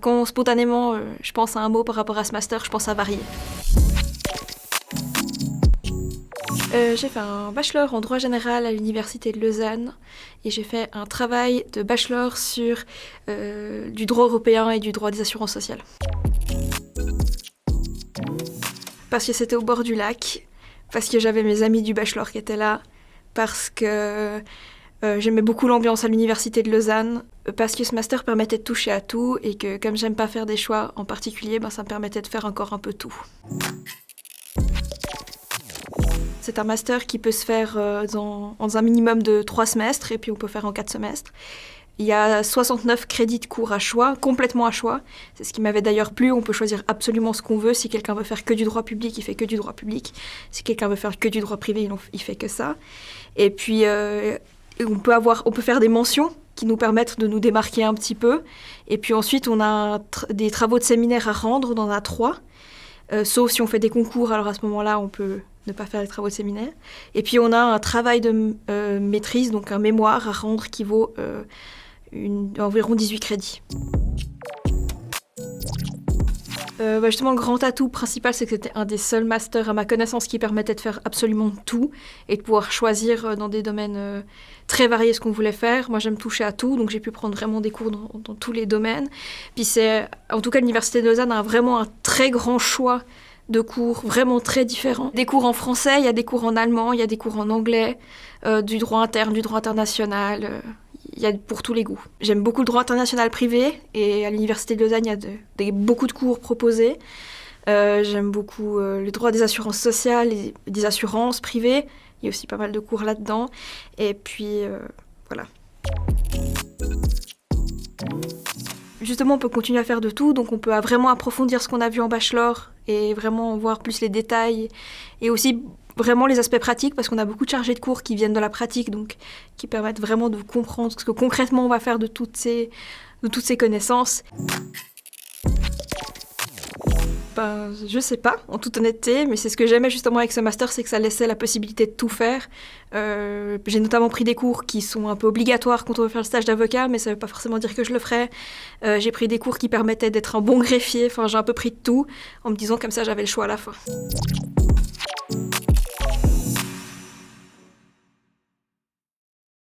Quand spontanément je pense à un mot par rapport à ce master, je pense à varier. J'ai fait un bachelor en droit général à l'université de Lausanne et j'ai fait un travail de bachelor sur du droit européen et du droit des assurances sociales. Parce que c'était au bord du lac, parce que j'avais mes amis du bachelor qui étaient là, parce que j'aimais beaucoup l'ambiance à l'université de Lausanne, parce que ce master permettait de toucher à tout et que comme j'aime pas faire des choix en particulier, ça me permettait de faire encore un peu tout. C'est un master qui peut se faire dans un minimum de 3 semestres et puis on peut faire en 4 semestres. Il y a 69 crédits de cours à choix, complètement à choix. C'est ce qui m'avait d'ailleurs plu, on peut choisir absolument ce qu'on veut. Si quelqu'un veut faire que du droit public, il fait que du droit public. Si quelqu'un veut faire que du droit privé, il fait que ça. Et puis on peut faire des mentions qui nous permettent de nous démarquer un petit peu. Et puis ensuite, on a des travaux de séminaire à rendre, on en a 3. Sauf si on fait des concours, alors à ce moment-là, on peut ne pas faire les travaux de séminaire. Et puis on a un travail de maîtrise, donc un mémoire à rendre qui vaut environ 18 crédits. Justement, le grand atout principal, c'est que c'était un des seuls masters à ma connaissance qui permettait de faire absolument tout et de pouvoir choisir dans des domaines très variés ce qu'on voulait faire. Moi, j'aime toucher à tout, donc j'ai pu prendre vraiment des cours dans tous les domaines. Puis en tout cas, l'Université de Lausanne a vraiment un très grand choix de cours vraiment très différents. Des cours en français, il y a des cours en allemand, il y a des cours en anglais, du droit interne, du droit international. Il y a pour tous les goûts. J'aime beaucoup le droit international privé et à l'Université de Lausanne, il y a beaucoup de cours proposés. J'aime beaucoup le droit des assurances sociales et des assurances privées. Il y a aussi pas mal de cours là-dedans. Et puis, voilà. Justement, on peut continuer à faire de tout, donc on peut vraiment approfondir ce qu'on a vu en bachelor et vraiment voir plus les détails et aussi vraiment les aspects pratiques, parce qu'on a beaucoup de chargés de cours qui viennent de la pratique, donc qui permettent vraiment de comprendre ce que concrètement on va faire de toutes ces connaissances. Je sais pas, en toute honnêteté, mais c'est ce que j'aimais justement avec ce master, c'est que ça laissait la possibilité de tout faire. J'ai notamment pris des cours qui sont un peu obligatoires quand on veut faire le stage d'avocat, mais ça veut pas forcément dire que je le ferai. J'ai pris des cours qui permettaient d'être un bon greffier, j'ai un peu pris de tout, en me disant comme ça j'avais le choix à la fin.